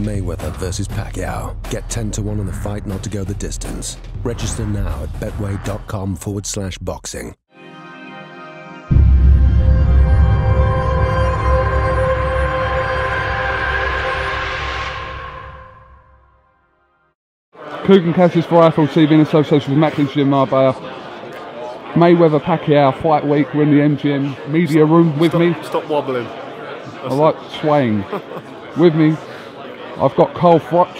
Mayweather versus PACQUIAO. Get 10 to 1 on the fight not to go the distance. Register now at betway.com/boxing. KUGAN CASSIUS for IFL TV in association with Macklin Gym Marbella. Mayweather Pacquiao fight week. We're in the MGM media room. With me, stop wobbling. I like swaying. With me, I've got Froch.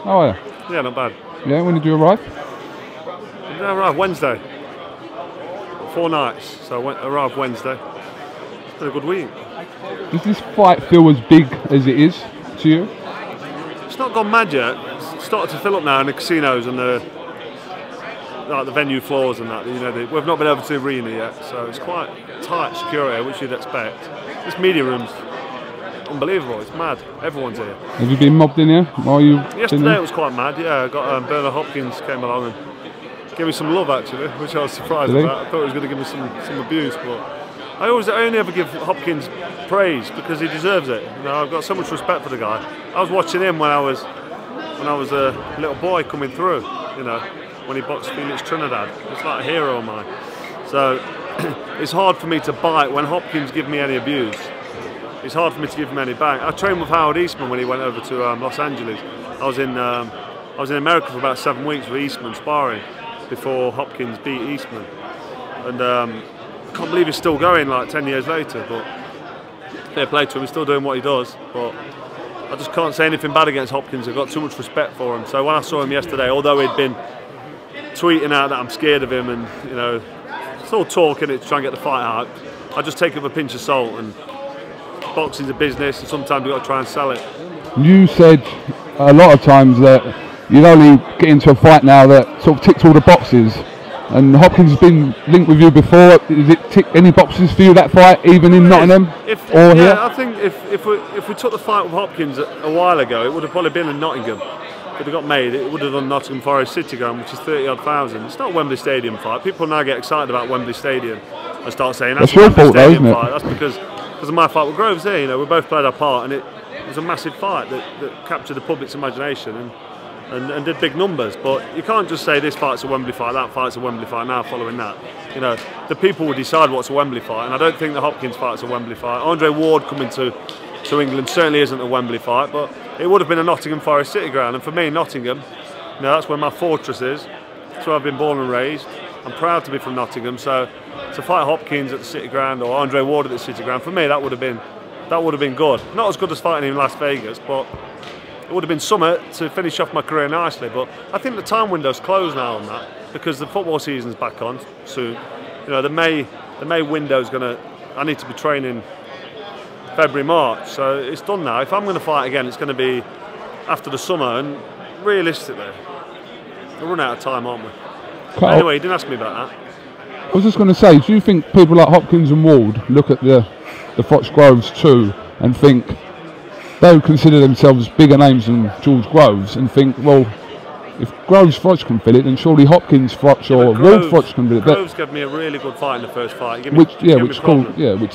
How are you? Yeah, not bad. Yeah, when did you arrive? I arrived Wednesday. 4 nights, so I arrived Wednesday. It's been a good week. Does this fight feel as big as it is to you? It's not gone mad yet. It's started to fill up now in the casinos and the venue floors and that. You know, we've not been over to the arena yet, so it's quite tight security, which you'd expect. This media room's unbelievable. It's mad. Everyone's here. Have you been mobbed in here? Yesterday it was quite mad. Yeah, I got Bernard Hopkins came along and gave me some love actually, which I was surprised about. I thought he was going to give me some abuse, but I only ever give Hopkins praise because he deserves it. You know, I've got so much respect for the guy. I was watching him when I was a little boy coming through. You know, when he boxed Felix Trinidad, it's like a hero of mine. So it's hard for me to bite when Hopkins give me any abuse. It's hard for me to give him any back. I trained with Howard Eastman when he went over to Los Angeles. I was in America for about 7 weeks with Eastman sparring before Hopkins beat Eastman, and I can't believe he's still going like 10 years later. But fair play to him, he's still doing what he does. But I just can't say anything bad against Hopkins. I've got too much respect for him. So when I saw him yesterday, although he'd been tweeting out that I'm scared of him and, you know, still talking it to try and get the fight out, I just take it with a pinch of salt. And boxing's a business, and sometimes you've got to try and sell it. You said a lot of times that you'd only get into a fight now that sort of ticks all the boxes. And Hopkins has been linked with you before. Did it tick any boxes for you, that fight, even in Nottingham or here? I think if we took the fight with Hopkins a while ago, it would have probably been in Nottingham. If it got made, it would have done Nottingham Forest City Ground, which is 30-odd thousand. It's not a Wembley Stadium fight. People now get excited about Wembley Stadium and start saying that's your fault, though, isn't it? Fight. That's because of my fight with Groves there. You know, we both played our part, and it was a massive fight that captured the public's imagination and did big numbers. But you can't just say this fight's a Wembley fight, that fight's a Wembley fight now following that. You know, the people will decide what's a Wembley fight, and I don't think the Hopkins fight's a Wembley fight. Andre Ward coming to England certainly isn't a Wembley fight, but it would have been a Nottingham Forest City Ground. And for me, Nottingham, you know, that's where my fortress is. That's where I've been born and raised. I'm proud to be from Nottingham, so to fight Hopkins at the City Ground or Andre Ward at the City Ground, for me that would have been good. Not as good as fighting in Las Vegas, but it would have been something to finish off my career nicely. But I think the time window's closed now on that because the football season's back on soon. You know, the May window's I need to be training February, March, so it's done now. If I'm going to fight again, it's going to be after the summer, and realistically, we're running out of time, aren't we? Anyway, you didn't ask me about that. I was just going to say, do you think people like Hopkins and Ward look at the Froch Groves too and think they would consider themselves bigger names than George Groves and think, well, if Groves Froch can fill it, then surely Hopkins Froch or Ward Froch can fill it. Groves gave me a really good fight in the first fight. Which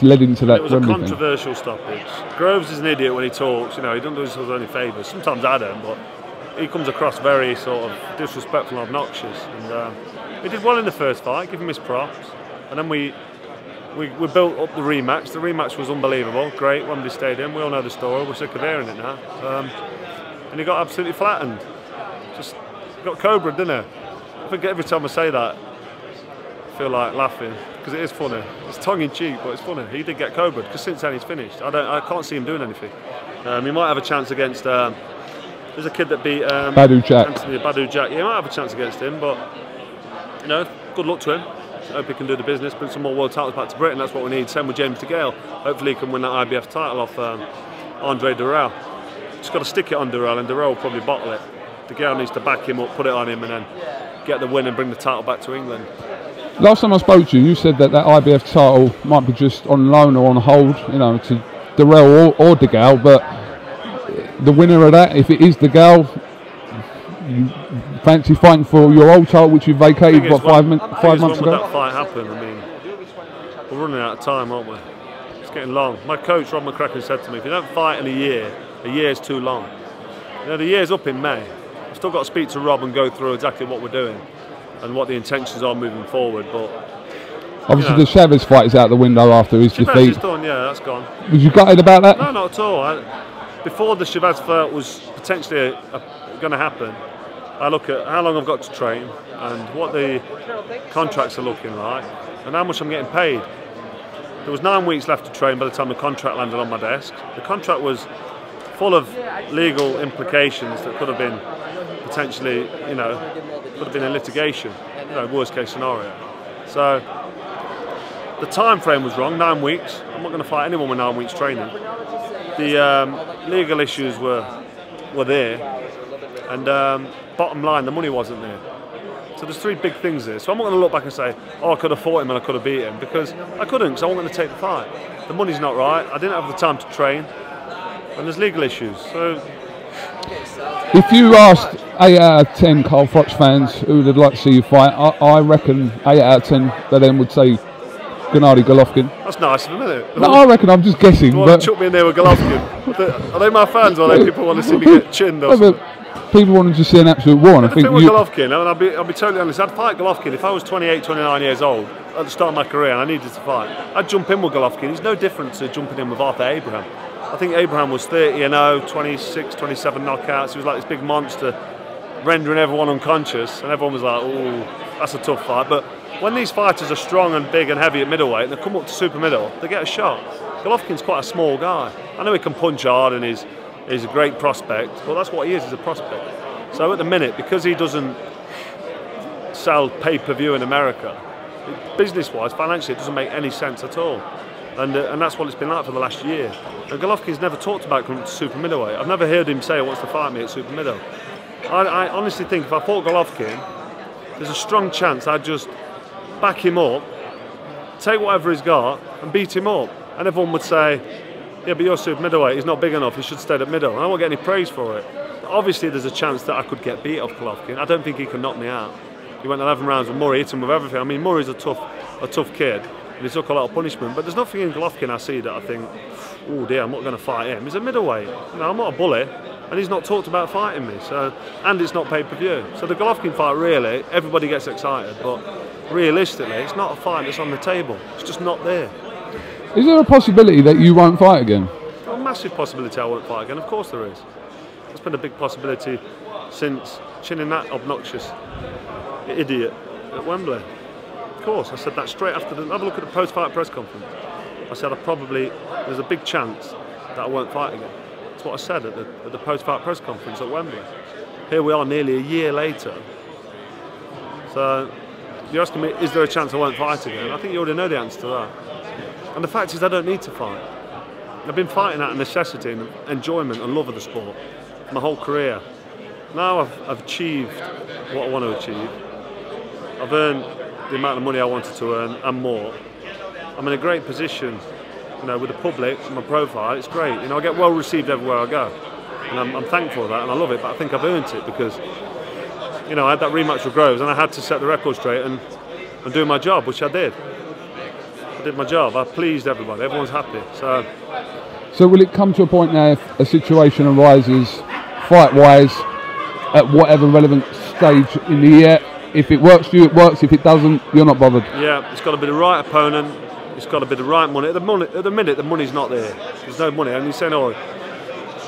led into that. It was a controversial stoppage. Groves is an idiot when he talks. You know, he doesn't do himself any favours. Sometimes I don't, but he comes across very sort of disrespectful and obnoxious. And he did well in the first fight. Give him his props. And then we built up the rematch. The rematch was unbelievable. Great, Wembley Stadium. We all know the story. We're sick of hearing it now. And he got absolutely flattened. Just got Cobra, didn't he? I think every time I say that, I feel like laughing because it is funny. It's tongue in cheek, but it's funny. He did get Cobra because since then he's finished. I can't see him doing anything. He might have a chance against. There's a kid that beat Badu Jack. Anthony Badu Jack. Yeah, he might have a chance against him, but you know, good luck to him. I hope he can do the business, bring some more world titles back to Britain. That's what we need. Same with James DeGale. Hopefully he can win that IBF title off Andre Durrell. Just got to stick it on Durrell, and Durrell will probably bottle it. DeGale needs to back him up, put it on him, and then get the win and bring the title back to England. Last time I spoke to you, you said that IBF title might be just on loan or on hold, you know, to Durrell or DeGale, but the winner of that, if it is DeGale, you fancy fighting for your old title, which you vacated about 5 months ago? When would that fight happen? I mean, we're running out of time, aren't we? It's getting long. My coach, Rob McCracken, said to me, if you don't fight in a year is too long. You know, the year's up in May. I've still got to speak to Rob and go through exactly what we're doing and what the intentions are moving forward. But obviously, the Chavez fight is out the window after his Chavez defeat. is done, yeah, that's gone. Was you gutted about that? No, not at all. Before the Chavez fight was potentially going to happen, I look at how long I've got to train and what the contracts are looking like and how much I'm getting paid. There was 9 weeks left to train by the time the contract landed on my desk. The contract was full of legal implications that could have been potentially, you know, could have been in litigation, you know, worst case scenario. So the time frame was wrong, 9 weeks. I'm not going to fight anyone with 9 weeks training. The legal issues were there, and bottom line, the money wasn't there. So there's 3 big things there. So I'm not going to look back and say, oh, I could have fought him and I could have beat him, because I couldn't, because I wasn't going to take the fight. The money's not right, I didn't have the time to train, and there's legal issues. So if you asked 8 out of 10 Carl Froch fans who they'd like to see you fight, I reckon 8 out of 10 of them would say Gennady Golovkin. That's nice of him, isn't it? No, I reckon, I'm just guessing. Do you want to chuck me in there with Golovkin? Are they my fans, or are they people who want to see me get chinned or something? People wanted to see an absolute war, and I think with Golovkin, and I'll be totally honest, I'd fight Golovkin if I was 28, 29 years old at the start of my career and I needed to fight. I'd jump in with Golovkin. He's no different to jumping in with Arthur Abraham. I think Abraham was 30-0, 26, 27 knockouts. He was like this big monster, rendering everyone unconscious, and everyone was like, "Oh, that's a tough fight." But when these fighters are strong and big and heavy at middleweight, and they come up to super middle, they get a shot. Golovkin's quite a small guy. I know he can punch hard and he's a great prospect, but that's what he is, he's a prospect. So at the minute, because he doesn't sell pay-per-view in America, business-wise, financially, it doesn't make any sense at all. And that's what it's been like for the last year. And Golovkin's never talked about coming to super middleweight. I've never heard him say he wants to fight me at super middle. I honestly think if I fought Golovkin, there's a strong chance I'd just back him up, take whatever he's got, and beat him up. And everyone would say, yeah, but you're super middleweight, he's not big enough, he should stay at middle. And I won't get any praise for it. Obviously, there's a chance that I could get beat off Golovkin. I don't think he can knock me out. He went 11 rounds with Murray, hit him with everything. I mean, Murray's a tough kid, and he took a lot of punishment. But there's nothing in Golovkin I see that I think, oh dear, I'm not going to fight him. He's a middleweight. You know, I'm not a bully, and he's not talked about fighting me. So, and it's not pay-per-view. So the Golovkin fight, really, everybody gets excited, but realistically, it's not a fight that's on the table. It's just not there. Is there a possibility that you won't fight again? A massive possibility I won't fight again. Of course there is. It's been a big possibility since chinning that obnoxious idiot at Wembley. Of course, I said that straight after have a look at the post-fight press conference. I said there's a big chance that I won't fight again. That's what I said at the post-fight press conference at Wembley. Here we are nearly a year later. So you're asking me, is there a chance I won't fight again? I think you already know the answer to that. And the fact is, I don't need to fight. I've been fighting out of necessity and enjoyment and love of the sport my whole career. Now I've achieved what I want to achieve. I've earned the amount of money I wanted to earn and more. I'm in a great position, you know, with the public, my profile. It's great. You know, I get well received everywhere I go, and I'm thankful for that, and I love it. But I think I've earned it because, you know, I had that rematch with Groves, and I had to set the record straight and do my job, which I did. I did my job. I pleased everybody. Everyone's happy. So will it come to a point now, if a situation arises, fight-wise, at whatever relevant stage in the year, if it works for you, it works. If it doesn't, you're not bothered? Yeah, it's got to be the right opponent. It's got to be the right money. At the minute, the money's not there. There's no money. And you're saying, oh,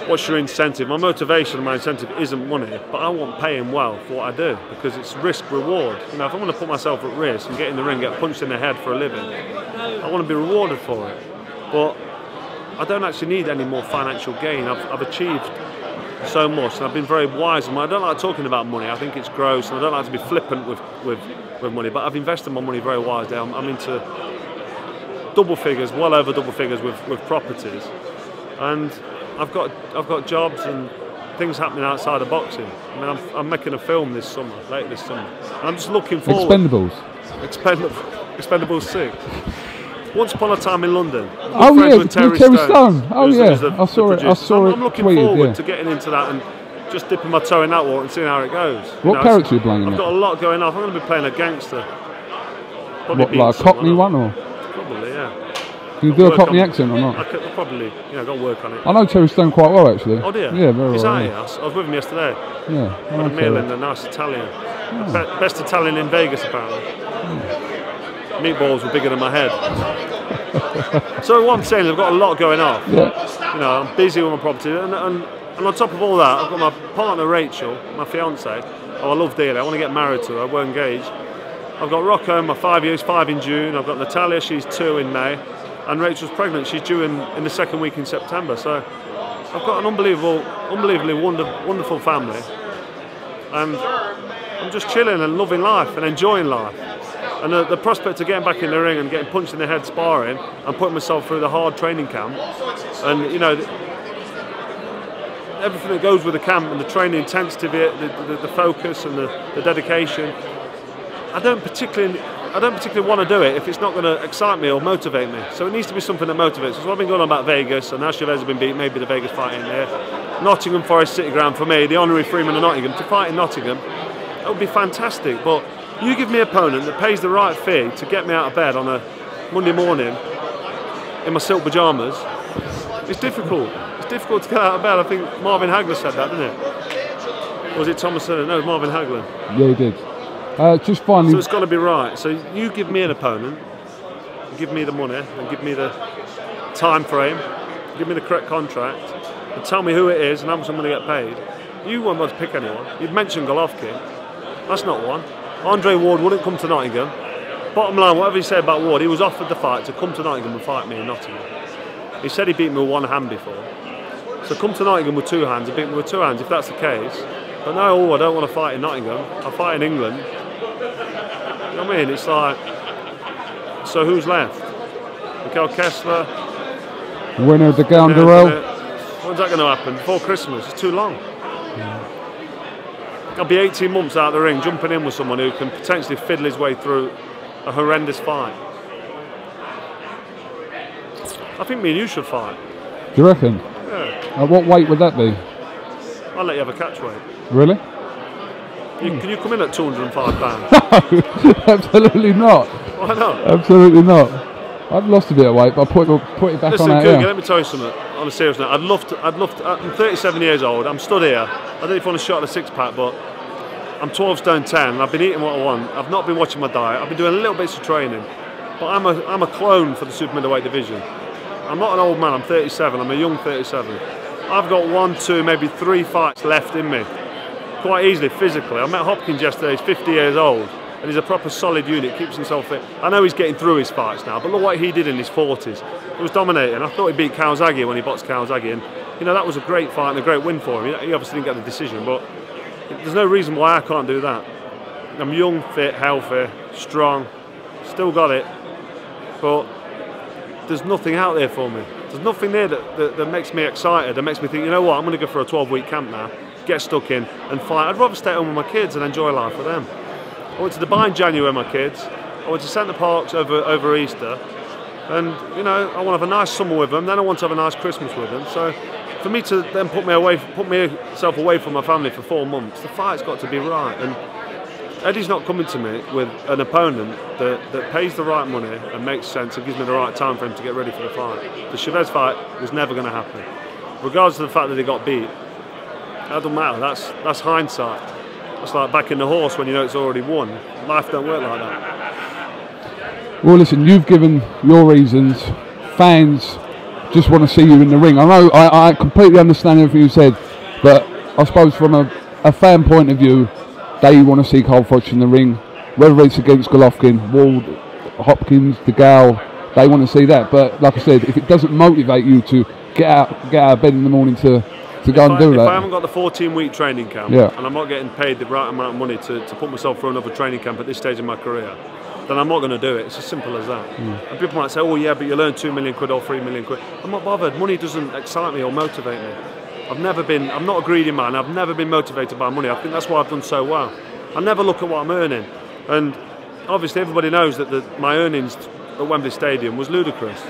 what's your incentive? My motivation and my incentive isn't money, but I want paying well for what I do because it's risk-reward. You know, if I want to put myself at risk and get in the ring, get punched in the head for a living, I want to be rewarded for it. But I don't actually need any more financial gain. I've achieved so much, and I've been very wise. I don't like talking about money. I think it's gross, and I don't like to be flippant with money. But I've invested my money very wisely. I'm into double figures, well over double figures with properties, and I've got jobs and things happening outside of boxing. I mean, I'm making a film this summer, later this summer, and I'm just looking forward. Expendables 6. Once upon a time in London. Oh yeah, with Terry Stone. Oh yeah, I saw it. I'm looking forward to getting into that and just dipping my toe in that water and seeing how it goes. What character are you playing? I've got a lot going on. I'm going to be playing a gangster. What, like a Cockney one or? Probably, yeah. Can you do a Cockney accent or not? I could probably, got to work on it. I know Terry Stone quite well, actually. Oh dear. Yeah, very He's well. out here. I was with him yesterday. Yeah. Had a meal in a nice Italian. Best Italian in Vegas, apparently. Meatballs were bigger than my head. So what I'm saying is I've got a lot going on. Yeah. I'm busy with my property, and on top of all that, I've got my partner Rachel, my fiance. Oh, I love dearly. I want to get married to her. We're engaged. I've got Rocco, my 5 years, 5 in June. I've got Natalia, she's 2 in May, and Rachel's pregnant. She's due in the second week in September. So I've got an unbelievably wonderful family, and I'm just chilling and loving life and enjoying life. And the prospect of getting back in the ring and getting punched in the head sparring and putting myself through the hard training camp, and everything that goes with the camp and the training intensity of it, the focus and the dedication. I don't particularly want to do it if it's not going to excite me or motivate me. So it needs to be something that motivates us. So I've been going on about Vegas, and now Chavez has been beat, maybe the Vegas fight in there. Nottingham Forest City Ground for me, the honorary Freeman of Nottingham, to fight in Nottingham, that would be fantastic. But you give me an opponent that pays the right fee to get me out of bed on a Monday morning in my silk pyjamas. It's difficult. It's difficult to get out of bed. I think Marvin Hagler said that, didn't it? Or was it Thomas? No, Marvin Hagler. Yeah, he did. Just finally. So it's got to be right. So you give me an opponent, give me the money, and give me the time frame, give me the correct contract, and tell me who it is and how much I'm going to get paid. You won't want to pick anyone. You've mentioned Golovkin. That's not one. Andre Ward wouldn't come to Nottingham. Bottom line, whatever you say about Ward, he was offered the fight to come to Nottingham and fight me in Nottingham. He said he beat me with one hand before. So come to Nottingham with 2 hands, he beat me with 2 hands if that's the case. But no, I don't want to fight in Nottingham, I fight in England. You know what I mean? It's like, so who's left? Mikhail Kessler. Winner of the Gown Durrell. When's that going to happen? Before Christmas? It's too long. I'll be 18 months out of the ring jumping in with someone who can potentially fiddle his way through a horrendous fight. I think me and you should fight. Do you reckon? Yeah. At what weight would that be? I'll let you have a catch weight. Really? Can you come in at 205 pounds? No, absolutely not. Why not? Absolutely not. I've lost a bit of weight, but I put it back Listen, on out Cougar, here. let me tell you something. On a serious note, I'd love to. I'm 37 years old. I'm stood here. I don't know if I want a shot at a 6-pack, but I'm 12 stone 10. And I've been eating what I want. I've not been watching my diet. I've been doing a little bits of training, but I'm a clone for the super middleweight division. I'm not an old man. I'm 37. I'm a young 37. I've got 1, 2, maybe 3 fights left in me, quite easily physically. I met Hopkins yesterday. He's 50 years old. And he's a proper solid unit, keeps himself fit. I know he's getting through his fights now, but look what he did in his 40s. He was dominating. I thought he beat Kawasaki when he boxed Kawasaki, and that was a great fight and a great win for him. He obviously didn't get the decision, but there's no reason why I can't do that. I'm young, fit, healthy, strong, still got it, but there's nothing out there for me. There's nothing there that makes me excited, that makes me think, you know what, I'm going to go for a 12-week camp now, get stuck in and fight. I'd rather stay at home with my kids and enjoy life with them. I went to Dubai in January with my kids. I went to Centre Parks over Easter, and I want to have a nice summer with them. Then I want to have a nice Christmas with them. So, for me to then put myself away from my family for 4 months, the fight's got to be right. And Eddie's not coming to me with an opponent that pays the right money and makes sense and gives me the right time for him to get ready for the fight. The Chavez fight was never going to happen, regardless of the fact that he got beat. That doesn't matter. That's hindsight. It's like backing the horse when you know it's already won. Life don't work like that. Well, listen, you've given your reasons. Fans just want to see you in the ring. I know, I completely understand everything you said, but I suppose from a fan point of view, they want to see Carl Froch in the ring, whether it's against Golovkin, Ward, Hopkins, De Gaulle, they want to see that. But like I said, if it doesn't motivate you to get out of bed in the morning to go and do that. If I haven't got the 14-week training camp, and I'm not getting paid the right amount of money to put myself through another training camp at this stage in my career, then I'm not going to do it. It's as simple as that. And people might say, oh yeah, but you'll earn 2 million quid or 3 million quid. I'm not bothered. Money doesn't excite me or motivate me. I'm not a greedy man. I've never been motivated by money. I think that's why I've done so well. I never look at what I'm earning. And obviously everybody knows that my earnings at Wembley Stadium was ludicrous.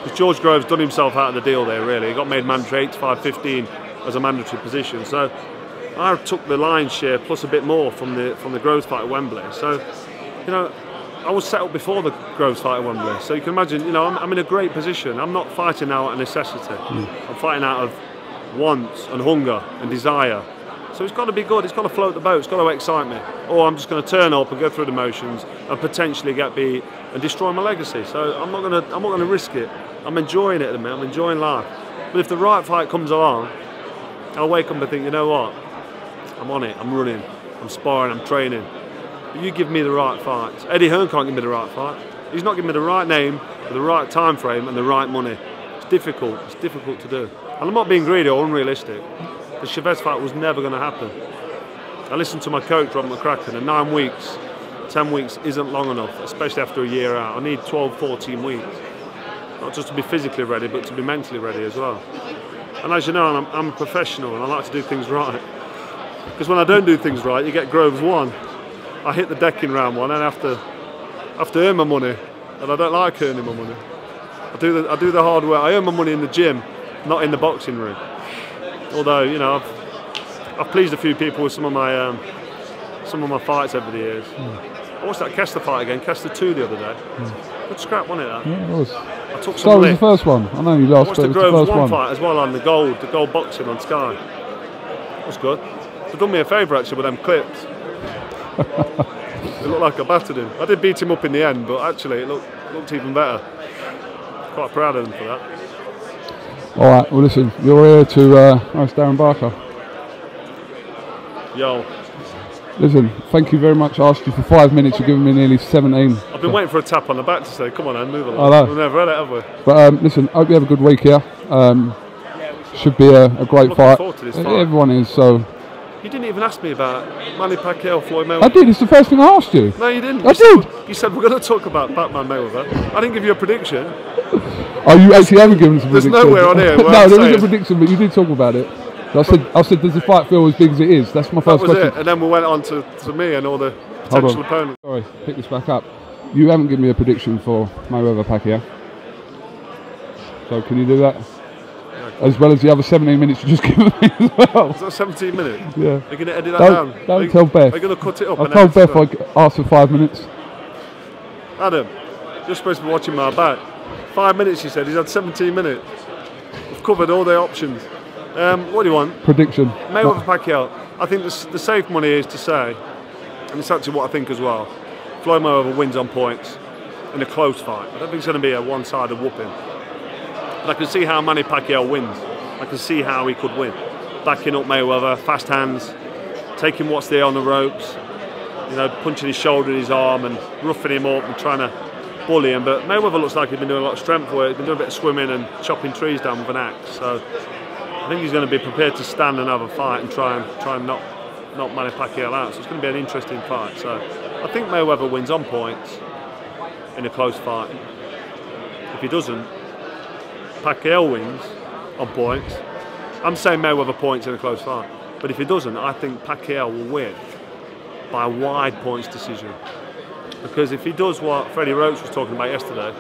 Because George Groves done himself out of the deal there, really. He got made mandatory 85-15 as a mandatory position. So I took the lion's share plus a bit more from the Groves fight at Wembley. So, I was set up before the Groves fight at Wembley, so you can imagine, you know, I'm in a great position. I'm not fighting out of necessity. I'm fighting out of wants and hunger and desire. So it's got to be good. It's got to float the boat. It's got to excite me. Or I'm just going to turn up and go through the motions and potentially get beat and destroy my legacy. So I'm not going to risk it. I'm enjoying it at the minute. I'm enjoying life. But if the right fight comes along, I'll wake up and think, you know what? I'm on it. I'm running. I'm sparring. I'm training. But you give me the right fights. Eddie Hearn can't give me the right fight. He's not giving me the right name, the right time frame, and the right money. It's difficult. It's difficult to do. And I'm not being greedy or unrealistic. The Chavez fight was never going to happen. I listened to my coach, Rob McCracken, and 9 weeks, 10 weeks isn't long enough, especially after a year out. I need 12, 14 weeks. Not just to be physically ready, but to be mentally ready as well. And as you know, I'm a professional and I like to do things right. Because when I don't do things right, you get Groves 1. I hit the deck in round 1 and I have to earn my money. And I don't like earning my money. I do the hard work. I earn my money in the gym, not in the boxing ring. Although, you know, I've pleased a few people with some of my fights over the years. I watched that Kester fight again, Kester 2 the other day. Good scrap, wasn't it? That? Yeah, it was. I took So was the first one. I know you lost, but it was the Groves first 1 one. fight as well on the gold boxing on Sky. It was good. They've done me a favour actually with them clips. It looked like I battered him. I did beat him up in the end, but actually it looked even better. Quite proud of them for that. All right, well listen, you're here to it's Darren Barker. Yo. Listen, thank you very much. I asked you for 5 minutes, you're giving me nearly 17. I've been waiting for a tap on the back to say, come on man, move along. I know. We've never had it, have we? But listen, hope you have a good week here. Should be a great fight. Forward to this fight. Everyone is, so. You didn't even ask me about Manny Pacquiao, Floyd Mayweather. I did, it's the first thing I asked you. No, you didn't. I did. You said we're going to talk about Batman Mayweather. I didn't give you a prediction. Oh, you actually haven't given us a prediction. There's nowhere on here where no, I'm there saying. is a prediction, but you did talk about it. I said, does the fight feel as big as it is? That's my first question. It. And then we went on to me and all the potential opponents. Sorry, pick this back up. You haven't given me a prediction for Mayweather Pacquiao. So can you do that? Yeah, as well as the other 17 minutes you just given me as well. Is that 17 minutes? Yeah. You're going to edit that down? Don't tell Beth. Are you going to cut it up? I told Beth I asked for 5 minutes. Adam, you're supposed to be watching my back. 5 minutes, you said. He's had 17 minutes. We've covered all the options. What do you want? Prediction. Mayweather Pacquiao. I think the safe money is to say, and it's actually what I think as well, Floyd Mayweather wins on points in a close fight. I don't think it's going to be a one-sided whooping. But I can see how Manny Pacquiao wins. I can see how he could win. Backing up Mayweather, fast hands, taking what's there on the ropes, you know, punching his shoulder and his arm and roughing him up and trying to bully him. But Mayweather looks like he's been doing a lot of strength work. He's been doing a bit of swimming and chopping trees down with an axe. So I think he's going to be prepared to stand and have a fight and try and knock Manny Pacquiao out. So it's going to be an interesting fight. So I think Mayweather wins on points in a close fight. If he doesn't, Pacquiao wins on points. I'm saying Mayweather points in a close fight. But if he doesn't, I think Pacquiao will win by a wide points decision. Because if he does what Freddie Roach was talking about yesterday,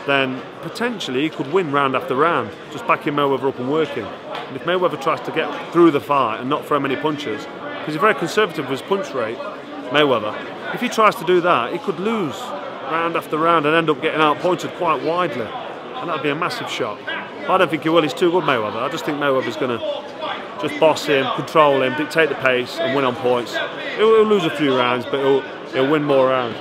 then potentially he could win round after round, just backing Mayweather up and working. And if Mayweather tries to get through the fight and not throw many punches, because he's very conservative with his punch rate, Mayweather, if he tries to do that, he could lose round after round and end up getting outpointed quite widely. And that'd be a massive shock. I don't think he will, he's too good, Mayweather. I just think Mayweather's going to just boss him, control him, dictate the pace and win on points. He'll lose a few rounds, but he'll win more rounds.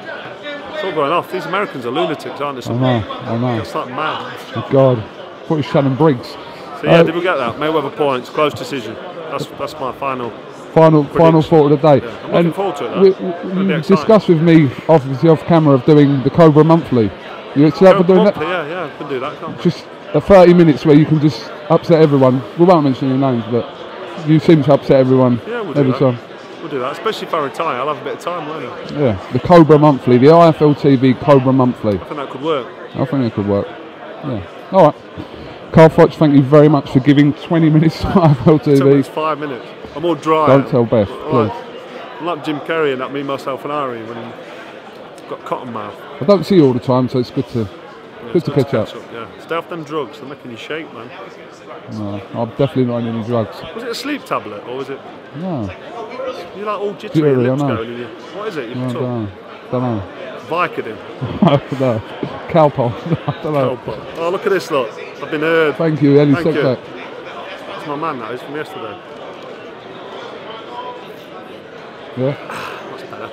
It's all going off. These Americans are lunatics, aren't they? I know. It's like mad. Oh God, I thought it was Shannon Briggs. So yeah, did we get that? Mayweather points, close decision. That's my final thought of the day. Yeah, I'm looking forward to it. You discussed with me, obviously off camera, of doing the Cobra Monthly. You excited for doing that? Yeah, I can do that. Can't just a 30 minutes where you can just upset everyone. We won't mention your names, but you seem to upset everyone every time. We'll do that, especially if I retire. I'll have a bit of time, won't I? Yeah, the Cobra Monthly, the IFL TV Cobra Monthly. I think that could work. I think it could work. Yeah. All right. Carl Froch, thank you very much for giving 20 minutes to IFL TV. It's 5 minutes. I'm all dry. Don't tell Beth, please. I'm like Jim Carrey and that Me, Myself and Ari when he's got cotton mouth. I don't see you all the time, so it's good to catch up. Yeah. Stay off them drugs, they're making you shake, man. No, I'm definitely not on any drugs. Was it a sleep tablet or was it? No. You're like all jittery and lips going. What is it? Don't know. Vicodin? No. Calpol. I don't know. Calpol. Oh, look at this, look. I've been heard. Thank you, Ellie. Thank you. Back. That's my man, that is, from yesterday. Yeah. That's better.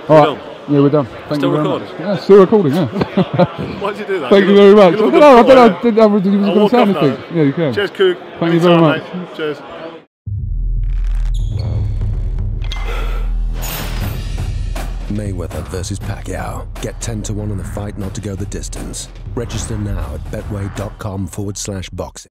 All right. Yeah, we're done. Thank Still you very recording? much. Yeah, still recording, yeah. Why did you do that? Thank you very much. I don't know. I didn't know if you was I'll going to walk say off anything. now. Yeah, you can. Cheers, Coog. Thank you very much. Mate. Cheers. Mayweather versus Pacquiao. Get 10 to 1 on the fight not to go the distance. Register now at betway.com/boxing.